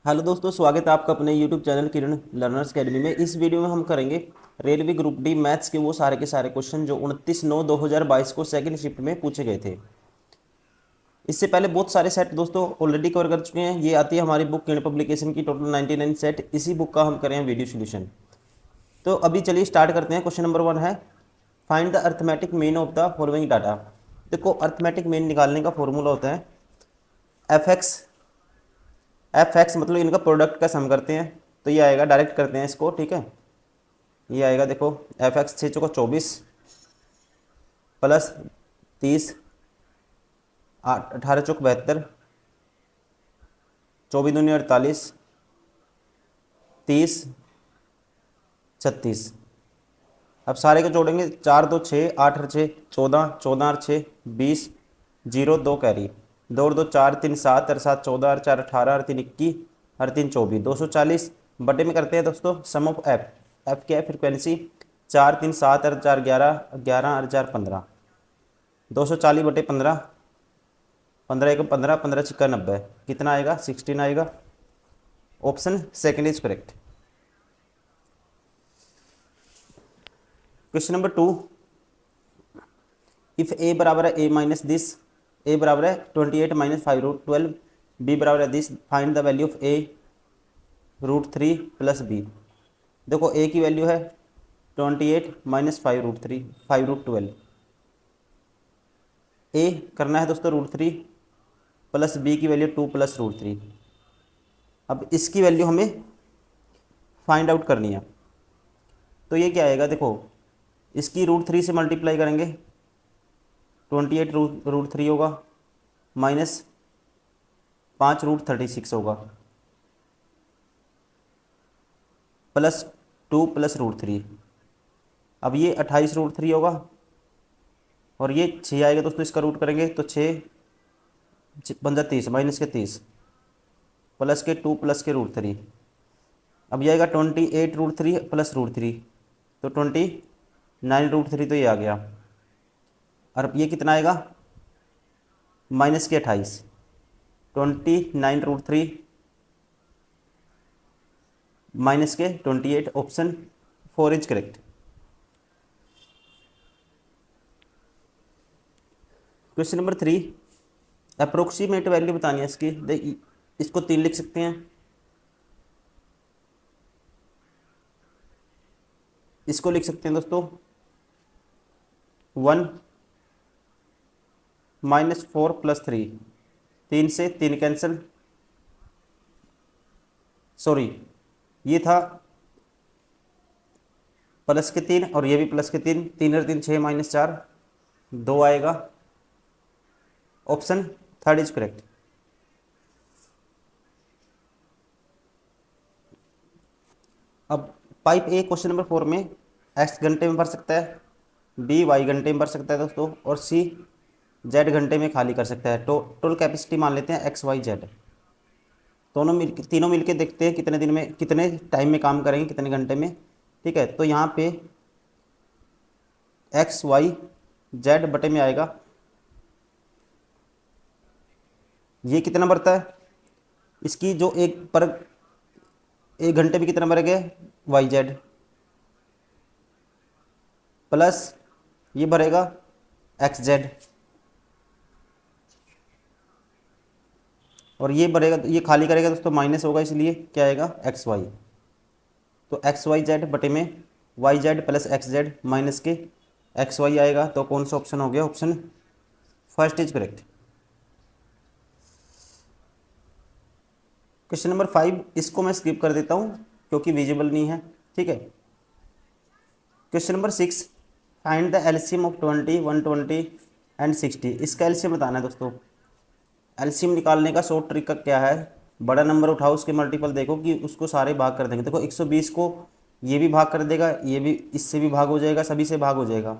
Hello दोस्तों, स्वागत है आपका अपने यूट्यूब चैनल किरण लर्नर्स अकेडमी में। इस वीडियो में हम करेंगे रेलवे ग्रुप डी मैथ्स के वो सारे के सारे क्वेश्चन जो 29/9/2022 को सेकंड शिफ्ट में पूछे गए थे। इससे पहले बहुत सारे सेट दोस्तों ऑलरेडी कवर कर चुके हैं। ये आती है हमारी बुक किरण पब्लिकेशन की, टोटल 99 सेट। इसी बुक का हम करें वीडियो सोल्यूशन। तो अभी चलिए स्टार्ट करते हैं। क्वेश्चन नंबर 1 है, find the arithmetic mean of the following data. देखो, अर्थमेटिक मीन निकालने का फॉर्मूला होता है एफ एक्स मतलब इनका प्रोडक्ट का सम करते हैं। तो ये आएगा, डायरेक्ट करते हैं इसको, ठीक है। ये आएगा, देखो, एफ एक्स 6 × 24 +30 18 × 72 24×2 = 48 30 36। अब सारे को जोड़ेंगे, 4 × 2 = 6 8 × 6 = 14 14 × 6 = 20 0 2 कैरी 2 × 2 = 4 3 7 7 14 4 18 3 21 3 24 240 बटे में करते हैं दोस्तों सम ऑफ एफ। एफ क्या है? फ्रिक्वेंसी। 4 3 7 4 11 11 4 15 240/15 15 1 15 15 6 90 कितना आएगा? 16 आएगा। Option second is correct. Question number 2, if A बराबर है ए माइनस दिस, ए बराबर है 28 - 5√12, बी बराबर है this, find the value of A √3 + B. देखो, ए की वैल्यू है 28 - 5√3 5√12। ए करना है दोस्तों √3 प्लस बी की वैल्यू 2 + √3। अब इसकी वैल्यू हमें फाइंड आउट करनी है। तो ये क्या आएगा? देखो, इसकी √3 से मल्टीप्लाई करेंगे, 28 √3 होगा, माइनस 5√36 होगा, +2 + √3। अब ये 28 √3 होगा और ये 6 आएगा दोस्तों। इसका रूट करेंगे तो 6 पंजा 30 माइनस के 30 प्लस के 2 प्लस के √3। अब ये आएगा 28 √3 + √3 तो 29 √3। तो ये आ गया। और अब ये कितना आएगा? माइनस के 28 29 √3 माइनस के 28। Option 4 is correct. Question number 3, approximate value बतानी है इसकी। इसको 3 लिख सकते हैं, इसको लिख सकते हैं दोस्तों 1 -4 + 3। 3 से 3 कैंसिल, सॉरी, ये था प्लस के 3 और ये भी प्लस के 3, 3 और 3 6 -4 2 आएगा। Option third is correct. अब पाइप ए क्वेश्चन नंबर 4 में एक्स घंटे में भर सकता है, बी वाई घंटे में भर सकता है दोस्तों, और सी जेड घंटे में खाली कर सकता है। टोटल कैपेसिटी मान लेते हैं एक्स वाई जेड। तीनों मिलके देखते हैं कितने दिन में, कितने टाइम में काम करेंगे, कितने घंटे में। ठीक है, तो यहाँ पे एक्स वाई जेड बटे में आएगा, ये कितना बढ़ता है इसकी जो एक घंटे में कितना मर गया वाई जेड, प्लस ये भरेगा एक्स जेड, और ये भरेगा, ये खाली करेगा दोस्तों, माइनस होगा, इसलिए क्या आएगा? X Y. तो एक्स वाई जेड बटे में Y Z plus X Z minus के एक्स वाई आएगा। तो कौन सा ऑप्शन हो गया? Option first is correct. Question number 5, इसको मैं स्किप कर देता हूँ क्योंकि विजिबल नहीं है। ठीक है। Question number 6, find the LCM of 20 120 and 60। इसका एलसीएम बताना है दोस्तों। एलसीएम निकालने का शॉर्ट ट्रिक का क्या है? बड़ा नंबर उठाओ, उसके मल्टीपल देखो कि उसको सारे भाग कर देंगे। देखो, 120 को ये भी भाग कर देगा, ये भी, इससे भी भाग हो जाएगा, सभी से भाग हो जाएगा।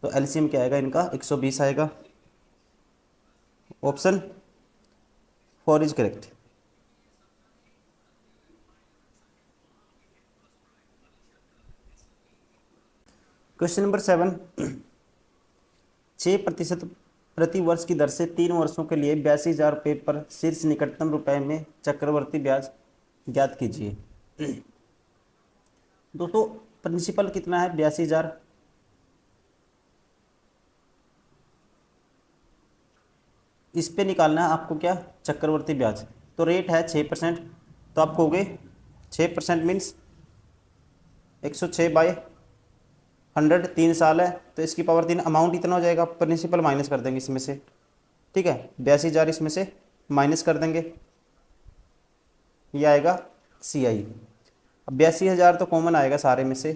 तो एलसीएम क्या आएगा इनका? 120 आएगा। Option 4 is correct. Question number 7, 6% प्रति वर्ष की दर से 3 वर्षों के लिए 82,000 रुपये पर शीर्ष निकटतम रुपए में चक्रवर्ती ब्याज ज्ञात कीजिए। दोस्तों प्रिंसिपल कितना है, 82,000। इस पे निकालना है आपको क्या, चक्रवर्ती ब्याज। तो रेट है 6%, तो आप कहोगे 6% मीन्स 106/100, 3 साल है तो इसकी पावर 3, अमाउंट इतना हो जाएगा। प्रिंसिपल माइनस कर देंगे इसमें से, ठीक है, 82,000 इसमें से माइनस कर देंगे, ये आएगा CI। अब 82,000 तो कॉमन आएगा सारे में से,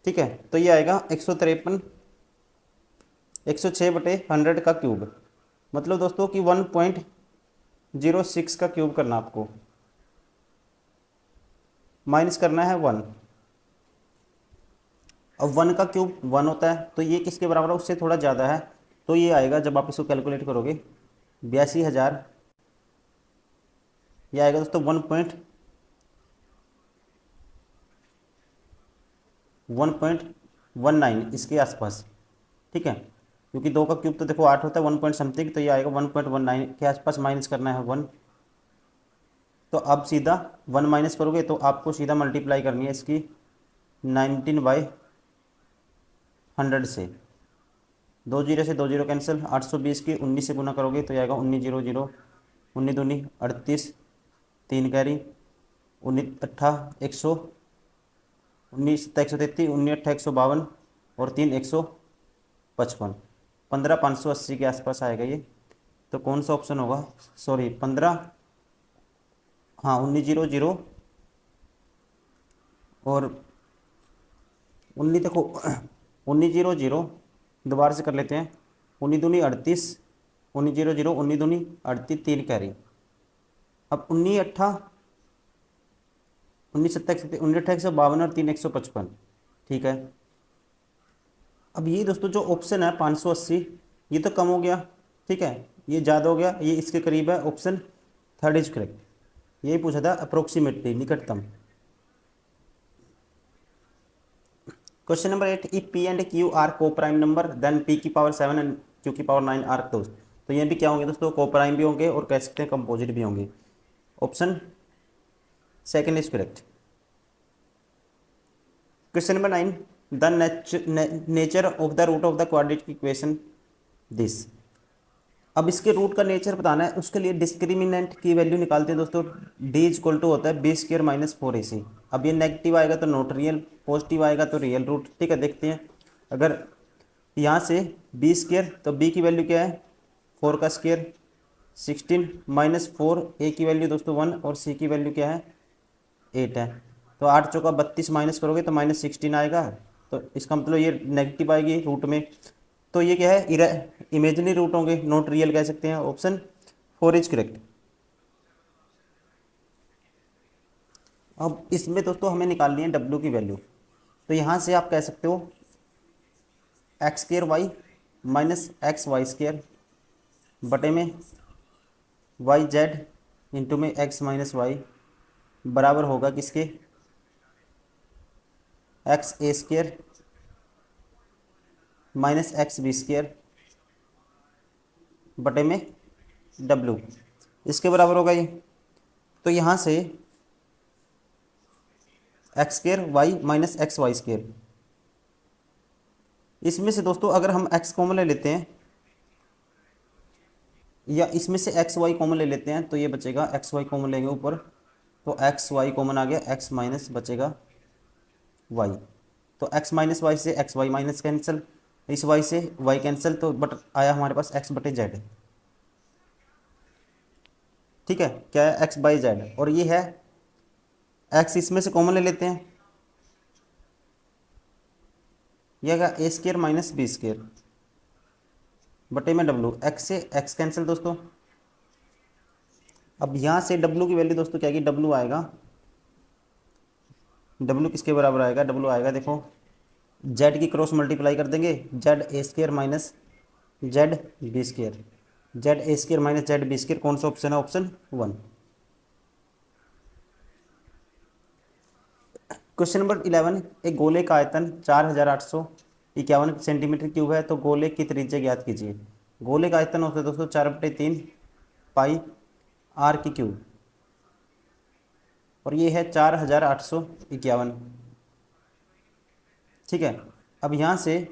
ठीक है, तो ये आएगा 153, 106/100 का क्यूब। मतलब दोस्तों कि 1.06 का क्यूब करना आपको, माइनस करना है 1। अब 1 का क्यूब 1 होता है, तो ये किसके बराबर है, उससे थोड़ा ज़्यादा है। तो ये आएगा जब आप इसको कैलकुलेट करोगे 82,000, ये आएगा दोस्तों 1.19 इसके आसपास, ठीक है, क्योंकि 2 का क्यूब तो देखो 8 होता है, 1 पॉइंट समथिंग, तो ये आएगा 1.19 के आसपास, माइनस करना है 1। तो अब सीधा 1 माइनस करोगे तो आपको सीधा मल्टीप्लाई करनी है इसकी 19/100 से। 2 जीरो से 2 जीरो कैंसिल, 820 की 19 से गुना करोगे तो आएगा 1900, 19 दूनी 38, 3 कैरी, 19 अट्ठा 100, 19 सत्ता 133, 19 अट्ठा 152 और 3 155, 15,580 के आसपास आएगा ये। तो कौन सा ऑप्शन होगा, सॉरी 15, हाँ 1900 और 19 देखो 1900 दोबारा से कर लेते हैं, 19 दूनी 38, 1900, 19 दूनी 38, 3 कैरी। अब 19 अट्ठा 19 सत्ता 19 अट्ठा 152 और 3 155, ठीक है। अब ये दोस्तों जो ऑप्शन है 580, ये तो कम हो गया, ठीक है, ये ज़्यादा हो गया, ये इसके करीब है, ऑप्शन थर्ड इज करेक्ट। यही पूछा था, अप्रोक्सीमेटली, निकटतम। Question number 8, if P and Q are coprime number then P की पावर 7 एंड Q की पावर 9 आर क्लोज। तो ये भी क्या होंगे दोस्तों, को प्राइम भी होंगे और कह सकते हैं कंपोजिट भी होंगे। Option second is correct. Question number 9, the nature of the root of the quadratic equation this. अब इसके रूट का नेचर बताना है, उसके लिए डिस्क्रिमिनेंट की वैल्यू निकालते हैं दोस्तों। डी इज इक्वल टू होता है B² - 4AC। अब ये नेगेटिव आएगा तो नॉट रियल, पॉजिटिव आएगा तो रियल रूट, ठीक है। देखते हैं, अगर यहाँ से B² तो B की वैल्यू क्या है, 4 का स्क्वायर 16 -4, A की वैल्यू दोस्तों 1 और C की वैल्यू क्या है 8 है। तो 8 चौका 32 माइनस करोगे तो -16 आएगा, तो इसका मतलब ये नेगेटिव आएगी रूट में। तो ये क्या है, इमेजिनरी रूट होंगे, नॉट रियल कह सकते हैं। Option 4 is correct. अब इसमें दोस्तों हमें निकालनी है W की वैल्यू। तो यहाँ से आप कह सकते हो x² माइनस XY² बटे में YZ इंटू में x - y बराबर होगा किसके, XA² माइनस XB² बटे में W, इसके बराबर होगा ये। तो यहाँ से x² y माइनस XY², इसमें से दोस्तों अगर हम x कॉमन ले लेते हैं या इसमें से XY कॉमन ले लेते हैं तो ये बचेगा, XY कॉमन लेंगे ऊपर तो XY कॉमन आ गया, x माइनस बचेगा y। तो x माइनस वाई से XY माइनस कैंसिल, इस y से y कैंसिल, तो बट आया हमारे पास x/z, ठीक है, क्या है x/z। और ये है x, इसमें से कॉमन ले लेते हैं, यह क्या A² माइनस B² बटे में W, x से x कैंसिल दोस्तों। अब यहाँ से W की वैल्यू दोस्तों क्या आएगी, W आएगा, W किसके बराबर आएगा, W आएगा देखो Z की क्रॉस मल्टीप्लाई कर देंगे, ZA² minus ZB², ZA² minus ZB², कौन सा ऑप्शन है, ऑप्शन 1। क्वेश्चन नंबर 11, एक गोले का आयतन 4,851 सेंटीमीटर क्यूब है, तो गोले की त्रिज्या ज्ञात कीजिए। गोले का आयतन होता है दोस्तों 4/3 पाई R की क्यूब। और ये है 4851। ठीक है, अब यहाँ से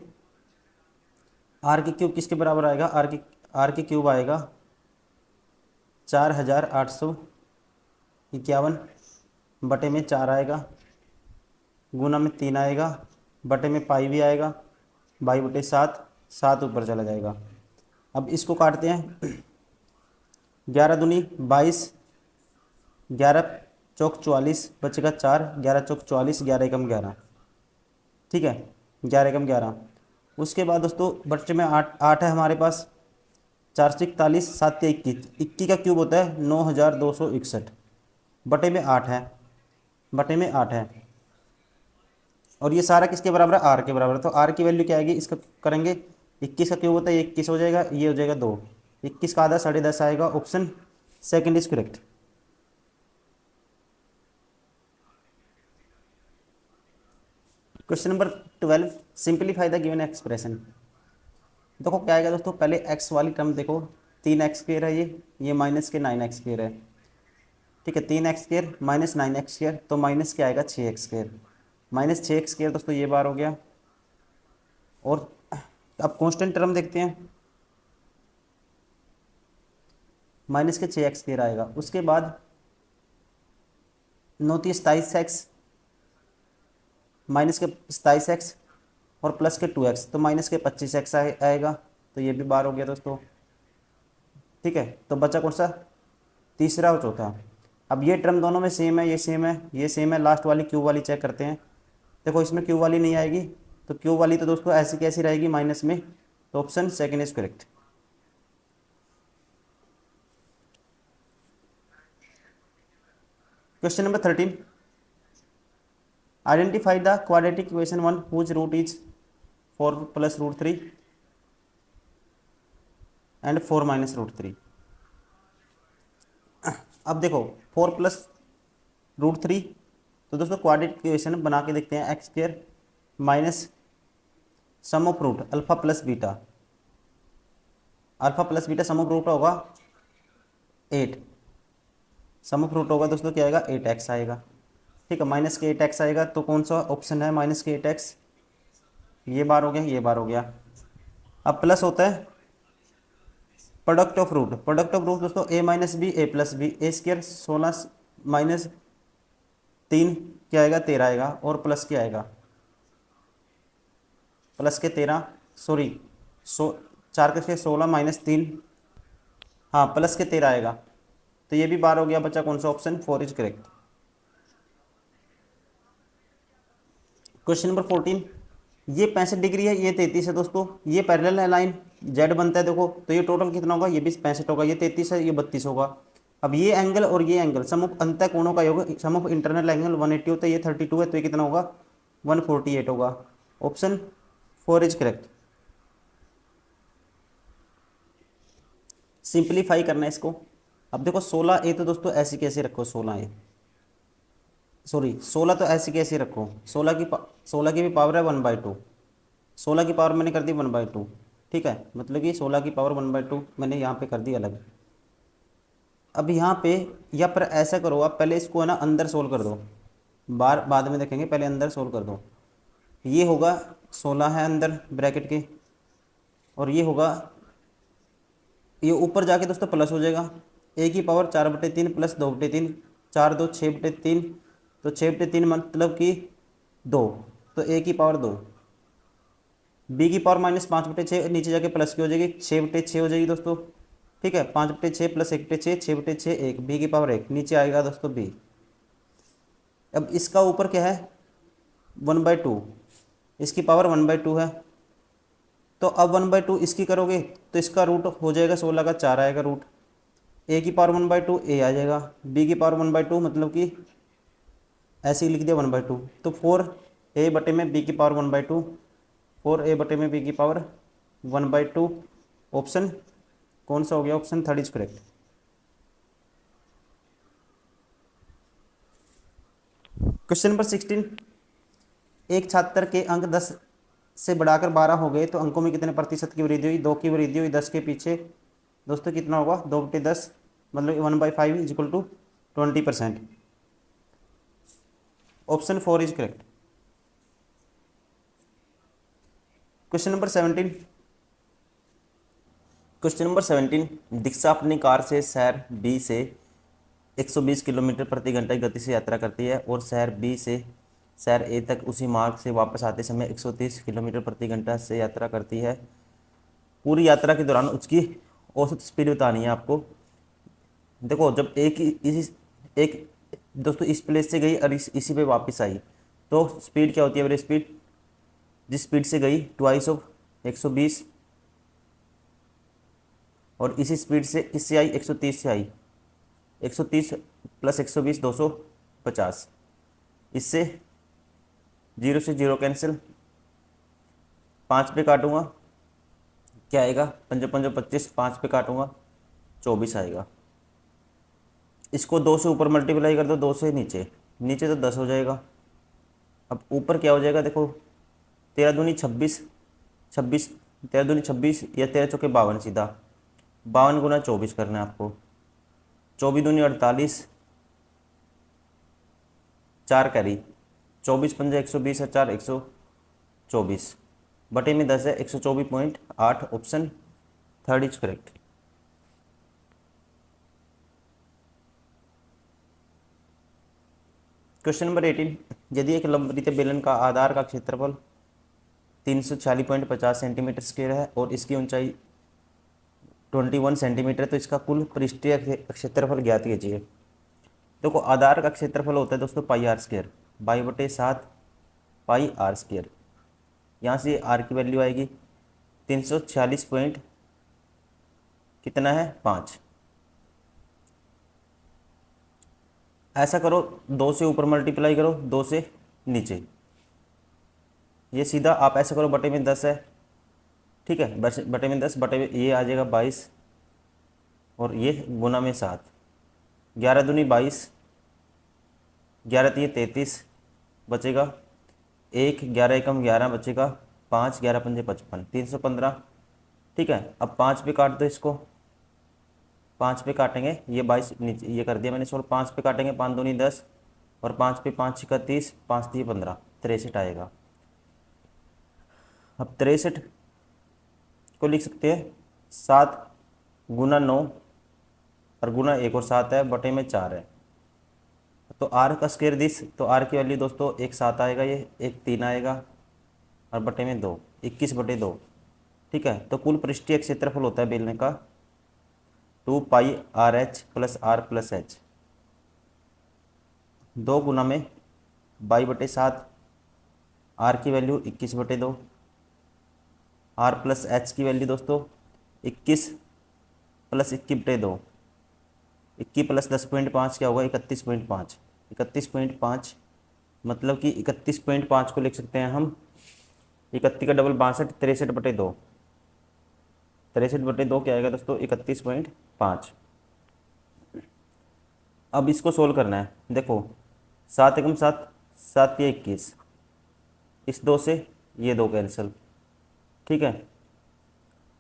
आर की क्यूब किसके बराबर आएगा, आर की क्यूब आएगा 4851 बटे में 4 आएगा, गुना में 3 आएगा, बटे में पाई भी आएगा, बाई बटे 7, 7 ऊपर चला जाएगा। अब इसको काटते हैं, 11 दूनी 22, 11 चौक 44, बचेगा 4, 11 चौक 44, 11 एकम 11। ठीक है, 11 एकम 11। उसके बाद दोस्तों बच्चे में 8 है हमारे पास, 4 से 41, 7 से 21, 21 का क्यूब होता है 9261, बटे में 8 है, बटे में 8 है। और ये सारा किसके बराबर है, आर के बराबर है। तो आर की वैल्यू क्या आएगी, इसका करेंगे, 21 का क्यूब होता है, ये 21 हो जाएगा, ये हो जाएगा 2, 21 का आधा 10.5 आएगा। Option second is correct. Question number 12, simplify the given expression. देखो क्या आएगा दोस्तों, पहले एक्स वाली टर्म देखो, 3x² है ये माइनस के 9x² है। ठीक है, 3x² माइनस 9x², तो माइनस क्या आएगा 6x², माइनस 6x² दोस्तों ये बार हो गया। और अब कांस्टेंट टर्म देखते हैं, माइनस के 6x² आएगा। उसके बाद 9 27x, माइनस के 27x और प्लस के 2x, तो माइनस के 25x आएगा, तो ये भी बार हो गया दोस्तों। ठीक है, तो बचा कौन सा, तीसरा और चौथा। अब ये टर्म दोनों में सेम है, ये सेम है, ये सेम है। लास्ट वाली क्यू वाली चेक करते हैं। देखो इसमें क्यू वाली नहीं आएगी, तो क्यू वाली तो दोस्तों ऐसी कैसी रहेगी माइनस में, तो option second is correct. Question number 13, identify the quadratic equation 1 whose root is 4 + √3 and 4 - √3। अब देखो 4 + √3, तो दोस्तों क्वाड्रेटिक इक्वेशन बना के देखते हैं, x² minus sum of root alpha plus beta, alpha plus beta sum of root होगा 8, सम ऑफ रूट होगा दोस्तों क्या आएगा 8x आएगा। ठीक है, माइनस के 8x आएगा, तो कौन सा ऑप्शन है माइनस के 8x, ये बार हो गया, ये बार हो गया। अब प्लस होता है product of root, product of root दोस्तों a - b a + b, a² 16 minus 3 क्या आएगा 13 आएगा, और प्लस क्या आएगा, प्लस के 13, सॉरी 4 के 16 माइनस 3, हाँ प्लस के 13 आएगा, तो ये भी बार हो गया। बच्चा कौन सा option, 4 is correct. Question number 14, ये 65 डिग्री है, ये 33 है दोस्तों, ये पैरेलल है लाइन, जेड बनता है देखो, तो ये टोटल कितना होगा, ये भी 65 होगा, ये 33 है, ये 32 होगा। अब ये एंगल और ये एंगल सम ऑफ अंतः कोणों का योग, सम ऑफ इंटरनल एंगल 180 होता है, ये 32 है, तो ये कितना होगा 148 होगा। Option 4 is correct. सिंप्लीफाई करना है इसको। अब देखो 16a तो दोस्तों ऐसी कैसे रखो, 16a सॉरी 16 तो ऐसी कैसे रखो, 16 की भी पावर है 1/2, 16 की पावर मैंने कर दी 1/2। ठीक है, मतलब कि 16 की पावर 1/2 मैंने यहाँ पे कर दी अलग। अब यहाँ पे या पर ऐसा करो, आप पहले इसको है ना अंदर सोल्व कर दो, बाद में देखेंगे, पहले अंदर सोल्व कर दो। ये होगा 16 है अंदर ब्रैकेट के, और ये होगा, ये ऊपर जाके दोस्तों प्लस हो जाएगा, a की पावर 4/3 प्लस 2/3, 4 2 6/3, तो 6/3 मतलब कि 2, तो a की पावर 2, b की पावर माइनस 5/6, नीचे जाके प्लस की हो जाएगी 6/6 हो जाएगी दोस्तों। ठीक है, 5/6 प्लस 1/6, 6/6 1, b की पावर 1, नीचे आएगा दोस्तों b। अब इसका ऊपर क्या है 1/2, इसकी पावर 1/2 है, तो अब 1/2 इसकी करोगे तो इसका रूट हो जाएगा 16 का 4 आएगा रूट, a की पावर 1/2 a आ जाएगा, b की पावर 1/2 मतलब कि ऐसे ही लिख दिया 1/2, तो 4a बटे में b की पावर 1/2, 4a बटे में b की पावर 1/2। ऑप्शन कौन सा हो गया, option 3 is correct. Question number 16, एक छात्र के अंक 10 से बढ़ाकर 12 हो गए तो अंकों में कितने प्रतिशत की वृद्धि हुई, 2 की वृद्धि हुई 10 के पीछे, दोस्तों कितना होगा 2/10, मतलब 1/5 = 20%। Option 4 is correct. Question number 17। Question number 17, दीक्षा अपनी कार से शहर बी से 120 किलोमीटर प्रति घंटा की गति से यात्रा करती है और शहर बी से शहर ए तक उसी मार्ग से वापस आते समय 130 किलोमीटर प्रति घंटा से यात्रा करती है। पूरी यात्रा के दौरान उसकी औसत स्पीड बतानी है आपको। देखो जब एक ही इसी एक दोस्तों इस प्लेस से गई और इसी पे वापस आई तो स्पीड क्या होती है? मेरी स्पीड जिस स्पीड से गई ट्वाइस ऑफ 120 और इसी स्पीड से इससे आई 130 से आई 130 प्लस 120 250। इससे 0 से 0 कैंसिल, 5 पे काटूंगा क्या आएगा? 5 5 25, 5 पे काटूंगा 24 आएगा। इसको 2 से ऊपर मल्टीप्लाई कर दो, 2 से नीचे, नीचे तो 10 हो जाएगा। अब ऊपर क्या हो जाएगा? देखो 13 दूनी 26, 26 13 दूनी 26 या 13 चौके 52, सीधा 52 गुना 24 करना है आपको। 24 दूनी 48, 4 कैरी, 24 पंजे 120 और 4 124 बटे में 10 है 124.8। Option 3 is correct. Question number 18, यदि एक लंबवृत्त बेलन का आधार का क्षेत्रफल 346.50 सेंटीमीटर स्क्वायर है और इसकी ऊंचाई 21 सेंटीमीटर, तो इसका कुल पृष्ठीय क्षेत्रफल ज्ञात कीजिए। देखो आधार का क्षेत्रफल होता है दोस्तों पाई आर स्क्वायर, बाई बटे 7 पाई आर स्क्वायर। यहाँ से आर की वैल्यू आएगी 346 पॉइंट कितना है 5। ऐसा करो 2 से ऊपर मल्टीप्लाई करो 2 से नीचे, ये सीधा आप ऐसा करो बटे में 10 है, ठीक है, बस बटे में 10 बटे में ये आ जाएगा 22 और ये गुना में 7, 11 दूनी 22, 11 तीन 33 बचेगा 1, 11 एकम 11 बचेगा 5, 11 पंजे 55, 315। ठीक है, अब 5 पे काट दो इसको, 5 पे काटेंगे, ये 22 नीचे ये कर दिया मैंने सोल्व, 5 पे काटेंगे 5 दूनी 10 और 5 पे 5 31, 5 3 15, 63 आएगा। अब 63 को लिख सकते हैं 7 गुना 9 और गुना 1 और 7 है बटे में 4 है, तो आर का स्क्वायर दिस, तो आर की वैल्यू दोस्तों 1 7 आएगा, ये 1 3 आएगा और बटे में 2, 21 बटे 2। ठीक है, तो कुल पृष्ठीय क्षेत्रफल होता है बेलने का 2 pi R H plus R plus H, 2 गुना में 22 बटे 7, आर की वैल्यू 21 बटे 2, आर प्लस एच की वैल्यू दोस्तों 21 प्लस 21 बटे 2, 21 प्लस 10.5 क्या होगा 31.5, 31.5 मतलब कि 31.5 को लिख सकते हैं हम 31 का डबल 62, 63 बटे 2, 63 बटे 2 क्या आएगा दोस्तों 31.5। अब इसको सोल्व करना है, देखो 7 एकम 7, 7 या 21, इस 2 से ये 2 कैंसिल, ठीक है,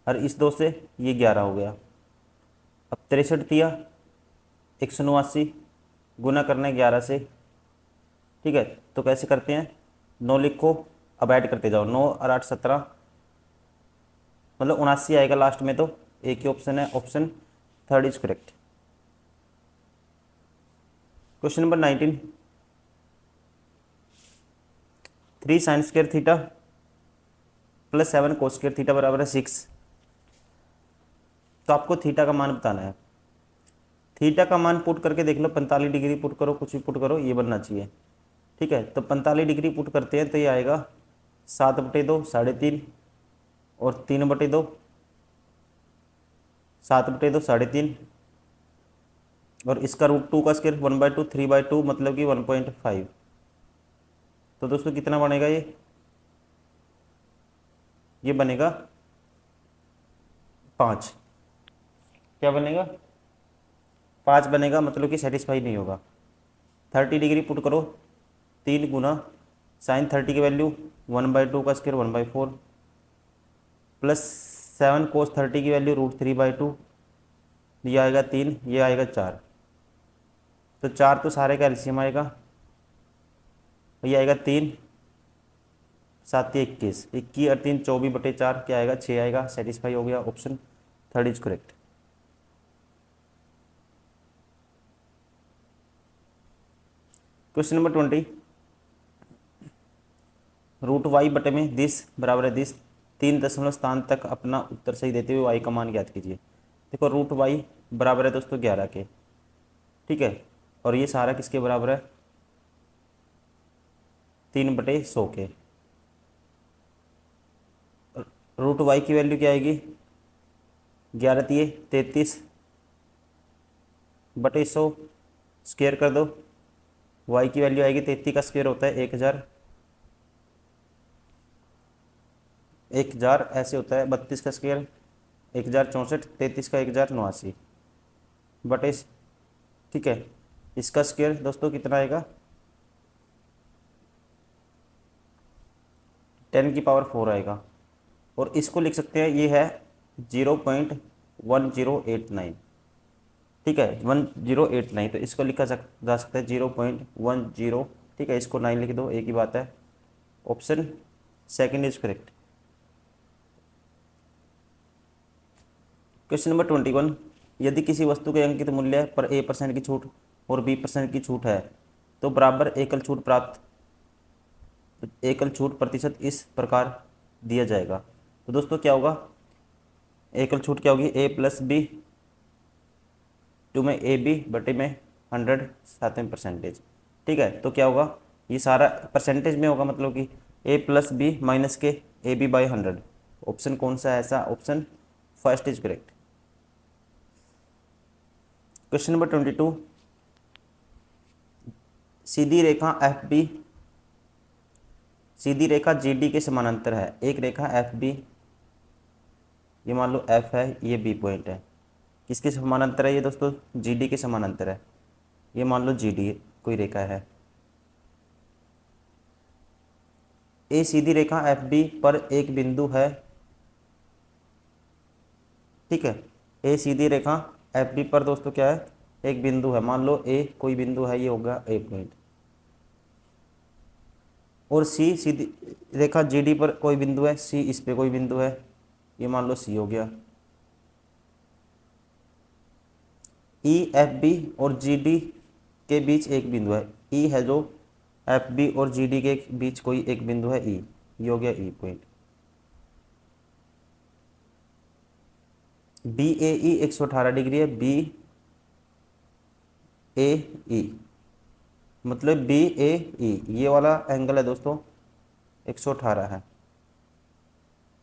और इस 2 से ये 11 हो गया। अब 63 दिया 189 गुना करना है 11 से, ठीक है, तो कैसे करते हैं 9 लिखो, अब ऐड करते जाओ, 9 और 8 17, मतलब 79 आएगा लास्ट में, तो एक ही ऑप्शन है, option 3 is correct. Question number 19, 3 sine square theta plus 7 cos square theta बराबर है 6, तो आपको थीटा का मान बताना है। थीटा का मान पुट करके देख लो, 45 डिग्री पुट करो, कुछ भी पुट करो, ये बनना चाहिए। ठीक है, तो 45 डिग्री पुट करते हैं तो ये आएगा 7 बटे 2 3.5 और 3 बटे 2 7 बटे 2 3.5 और इसका √2 का स्क्वायर 1/2 3/2 मतलब कि 1.5। तो दोस्तों कितना बनेगा ये बनेगा 5, क्या बनेगा 5 बनेगा, मतलब कि सेटिस्फाई नहीं होगा। 30 डिग्री पुट करो, 3 गुना साइन 30 की वैल्यू 1/2 का स्क्वायर 1/4 प्लस 7 कोस 30 की वैल्यू √3/2, ये आएगा 3, ये आएगा 4, तो 4 तो सारे का एलसीएम आएगा और ये आएगा 3 7 21, 21 और 3 24/4 क्या आएगा 6 आएगा। सेटिस्फाई हो गया, option third is correct. Question number 20, √y/में दिस बराबर है दिस 3 दशमलव स्थान तक अपना उत्तर सही देते हुए y का मान ज्ञात कीजिए। देखो √y बराबर है दोस्तों 11 के, ठीक है, और ये सारा किसके बराबर है 3/100 के। √y की वैल्यू क्या आएगी 11 3 33/100 स्क्वायर कर दो। y की वैल्यू आएगी 33 का स्क्वायर होता है 1000 ऐसे होता है 32 का स्क्वायर 1064, 33 का 1089 ठीक है। इसका स्क्वायर दोस्तों कितना आएगा 10⁴ आएगा, और इसको लिख सकते हैं ये है 0.1089, ठीक है 1089, तो इसको लिखा जा सकता है 0.10, ठीक है, इसको 9 लिख दो, एक ही बात है, option second is correct. Question number 21, यदि किसी वस्तु के अंकित मूल्य पर A% की छूट और B% की छूट है तो बराबर एकल छूट प्रतिशत इस प्रकार दिया जाएगा। तो दोस्तों क्या होगा एकल छूट क्या होगी A+B टू में AB/में 100 साथ में %, ठीक है। तो क्या होगा ये सारा परसेंटेज में होगा, मतलब कि A+B माइनस के AB/100। ऑप्शन कौन सा है ऐसा, option first is correct. Question number 22, Sidhi Rekha FB Sidhi Rekha GD के समानांतर है। एक रेखा FB, ये मान लो F है, ये B पॉइंट है, किसके समानांतर है ये दोस्तों GD के समानांतर है। ये मान लो GD कोई रेखा है। A सीधी रेखा FB पर एक बिंदु है, ठीक है। A सीधी रेखा FB पर दोस्तों क्या है एक बिंदु है, मान लो A कोई बिंदु है, ये होगा A पॉइंट, और C सीधी रेखा GD पर कोई बिंदु है, C इस पे कोई बिंदु है, ये मान लो C हो गया। EFB और GD के बीच एक बिंदु है, E है जो FB और GD के बीच कोई एक बिंदु है E, ये हो गया E पॉइंट। BAE 118 डिग्री है, BAE मतलब BAE ये वाला एंगल है दोस्तों 118 है,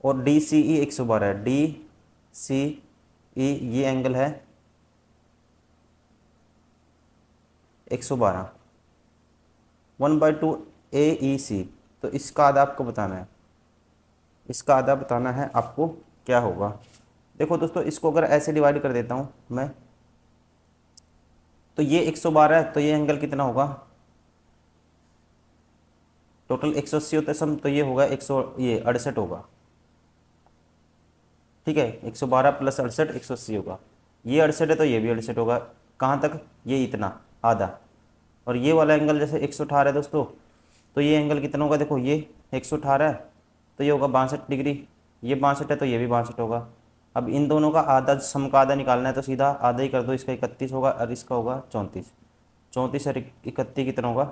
और DCE 112 है, DCE ये एंगल है 112, 1/2 AEC। तो इसका आधा आपको बताना है, इसका आधा बताना है आपको क्या होगा। देखो दोस्तों इसको अगर ऐसे डिवाइड कर देता हूँ मैं, तो ये 112 है, तो ये एंगल कितना होगा टोटल 180 होता है सम, तो ये होगा 68 होगा, ठीक है। 112 + 68 180 होगा, ये 68 है तो ये भी 68 होगा। कहाँ तक ये इतना आधा, और ये वाला एंगल जैसे 118 है दोस्तों, तो ये एंगल कितना होगा देखो ये 118 है तो ये होगा 62 डिग्री, ये 62 है तो ये भी 62 होगा। अब इन दोनों का आधा सम का आधा निकालना है तो सीधा आधा ही कर दो, इसका 31 होगा और इसका होगा 34, 34 और 31 कितना होगा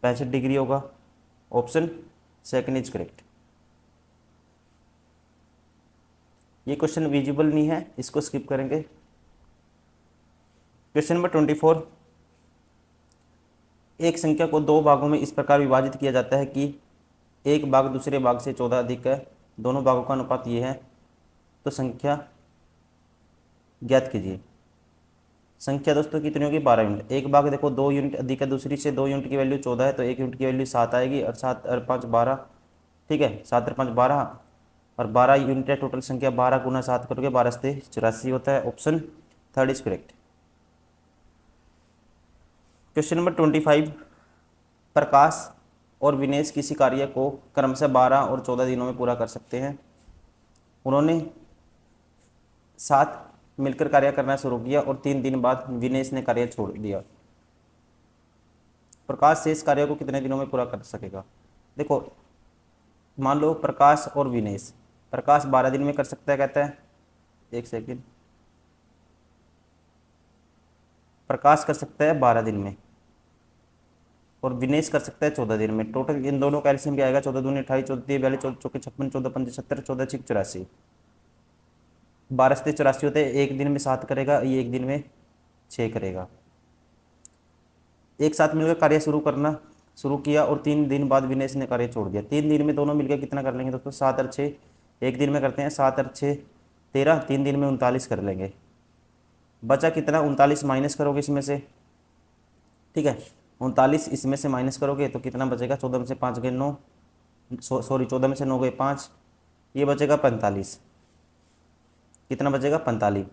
65 डिग्री होगा। Option second is correct. ये क्वेश्चन विजिबल नहीं है, इसको स्किप करेंगे। क्वेश्चन नंबर 24, एक संख्या को दो भागों में इस प्रकार विभाजित किया जाता है कि एक भाग दूसरे भाग से 14 अधिक है, दोनों भागों का अनुपात ये है, तो संख्या ज्ञात कीजिए। संख्या दोस्तों कितनी होगी 12 यूनिट। एक भाग देखो 2 यूनिट अधिक है, दूसरी से 2 यूनिट की वैल्यू 14 है, तो 1 यूनिट की वैल्यू 7 आएगी, और 7 और 5 12, ठीक है 7 और 5 12, और 12 यूनिट है टोटल संख्या, 12 × 7 करोगे 12 से 84 होता है। Option third is correct. Question number 25, प्रकाश और विनेश किसी कार्य को क्रमशः 12 और 14 दिनों में पूरा कर सकते हैं। उन्होंने साथ मिलकर कार्य करना शुरू किया और 3 दिन बाद विनेश ने कार्य छोड़ दिया। प्रकाश शेष कार्यों को कितने दिनों में पूरा कर सकेगा। देखो मान लो प्रकाश और विनेश, प्रकाश 12 दिन में कर सकता है कहता है, एक सेकंड, प्रकाश कर सकता है 12 दिन में और विनेश कर सकता है 14 दिन में। टोटल इन दोनों का एलसीएम क्या आएगा, 14 दूनी 28, 14 3 42, 14 चौके 56, 14 पंजे 70, 14 6 84, 12 से 84 होते हैं। एक दिन में 7 करेगा, ये एक दिन में 6 करेगा। एक साथ मिलकर कार्य शुरू किया और 3 दिन बाद विनेश ने कार्य छोड़ दिया। 3 दिन में दोनों मिलकर कितना कर लेंगे दोस्तों, 7 और 6, एक दिन में करते हैं 7 और 6 13, 3 दिन में 39 कर लेंगे। बचा कितना, 39 माइनस करोगे इसमें से, ठीक है, 39 इसमें से माइनस करोगे तो कितना बचेगा, 14 में से 5 गए 9, सॉरी 14 में से 9 गए 5, ये बचेगा 45, कितना बचेगा 45।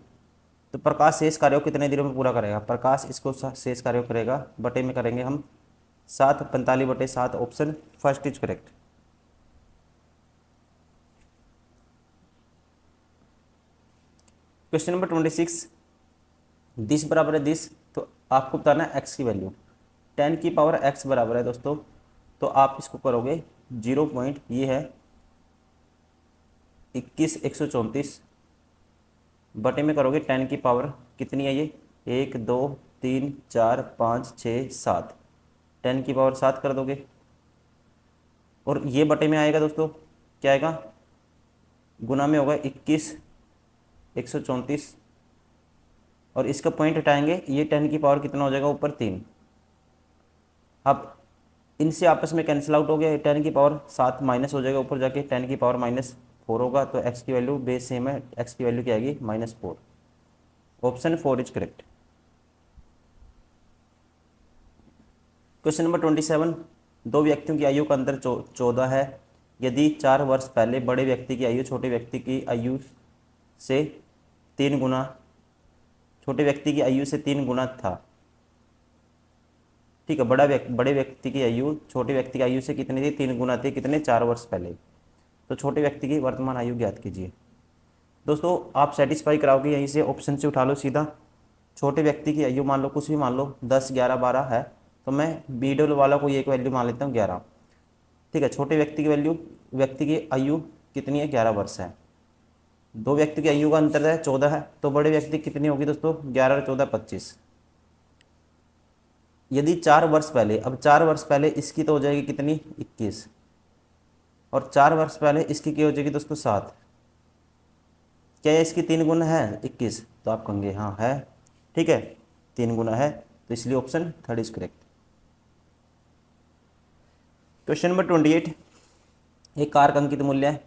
तो प्रकाश शेष कार्यों को कितने दिनों में पूरा करेगा, प्रकाश इसको शेष कार्यों करेगा, बटे में करेंगे हम 7, 45/7, option first is correct. Question number 26, this बराबर है दिस, तो आपको बताना है एक्स की वैल्यू। 10 की पावर एक्स बराबर है दोस्तों, तो आप इसको करोगे 0 पॉइंट, ये है 21 134 बटे में करोगे 10 की पावर कितनी है, ये 1 2 3 4 5 6 7, 10 की पावर 7 कर दोगे और ये बटे में आएगा दोस्तों, क्या आएगा, गुना में होगा 21 134 और इसका पॉइंट हटाएंगे, ये 10 की पावर कितना हो जाएगा, ऊपर 3। अब इनसे आपस में कैंसिल आउट हो गया, 10 की पावर 7 माइनस हो जाएगा, ऊपर जाके 10 की पावर -4 होगा, तो एक्स की वैल्यू बेस सेम है, एक्स की वैल्यू क्या आएगी -4, option 4 is correct. Question number 27, दो व्यक्तियों की आयु का अंतर 14 है, यदि 4 वर्ष पहले बड़े व्यक्ति की आयु छोटे व्यक्ति की आयु से 3 गुना, छोटे व्यक्ति की आयु से 3 गुना था, ठीक है, बड़े व्यक्ति की आयु छोटे व्यक्ति की आयु से कितनी थी, 3 गुना थी, कितने 4 वर्ष पहले, तो छोटे व्यक्ति की वर्तमान आयु ज्ञात कीजिए। दोस्तों आप सेटिस्फाई कराओगे यहीं से, ऑप्शन से उठा लो सीधा, छोटे व्यक्ति की आयु मान लो कुछ भी मान लो 10 11 12 है, तो मैं बीडल वाला को एक वैल्यू मान लेता हूँ 11, ठीक है, छोटे व्यक्ति की वैल्यू, व्यक्ति की आयु कितनी है 11 वर्ष है, दो व्यक्ति की आयु का अंतर है 14 है, तो बड़े व्यक्ति कितनी होगी दोस्तों 11 और 14 25। यदि 4 वर्ष पहले, अब 4 वर्ष पहले इसकी तो हो जाएगी कितनी 21 और 4 वर्ष पहले इसकी क्या हो जाएगी दोस्तों 7, क्या है इसकी 3 गुना है 21, तो आप कहेंगे हाँ है, ठीक है 3 गुना है, तो इसलिए option 3 is correct. Question number 28, एक कार का अंकित मूल्य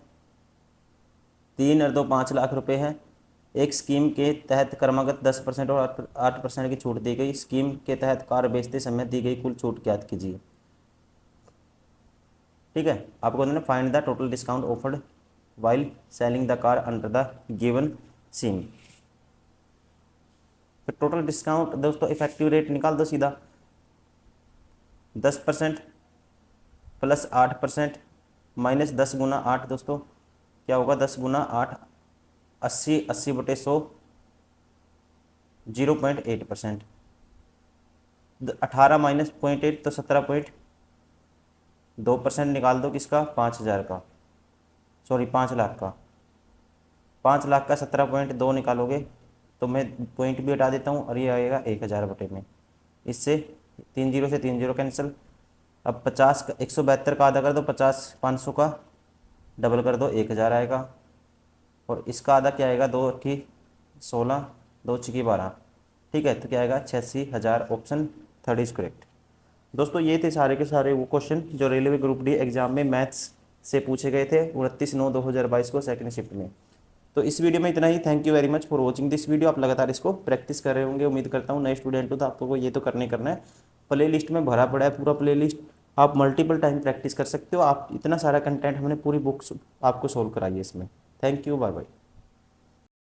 3 और 2 5 लाख रुपए है, एक स्कीम के तहत क्रमागत 10% और 8% की छूट दी गई, स्कीम के तहत कार बेचते समय दी गई कुल छूट ज्ञात कीजिए, ठीक है, आपको ना find the total discount offered while selling the car under the given scheme. तो टोटल डिस्काउंट दोस्तों इफेक्टिव रेट निकाल दो सीधा, 10% प्लस 8% माइनस 10 गुना 8 दोस्तों क्या होगा, 10 गुना 8 80, 80/100 0.8%, 18 माइनस 0.8 तो 17.2% निकाल दो, किसका 5000 का, सॉरी 5 लाख का, 5 लाख का 17.2 निकालोगे तो मैं पॉइंट भी हटा देता हूँ और ये आएगा 1000 बटे में, इससे 3 0 से 3 0 कैंसिल। अब 50 का 172 का आधा कर दो, 50 500 का डबल कर दो 1000 आएगा और इसका आधा क्या आएगा 2 × 16 2 × 12, ठीक है, तो क्या आएगा 86,000, ऑप्शन 3 इज करेक्ट। दोस्तों ये थे सारे के सारे वो क्वेश्चन जो रेलवे ग्रुप डी एग्जाम में मैथ्स से पूछे गए थे 29/9/2022 को सेकंड शिफ्ट में। तो इस वीडियो में इतना ही, thank you very much for watching this video. आप लगातार इसको प्रैक्टिस कर रहे होंगे, उम्मीद करता हूँ नए स्टूडेंट हो तो आपको ये तो करना है। प्ले लिस्ट में भरा पड़ा है पूरा प्ले लिस्ट, आप मल्टीपल टाइम प्रैक्टिस कर सकते हो। आप इतना सारा कंटेंट हमने पूरी बुक्स आपको सोल्व कराई है इसमें। Thank you, bye bye.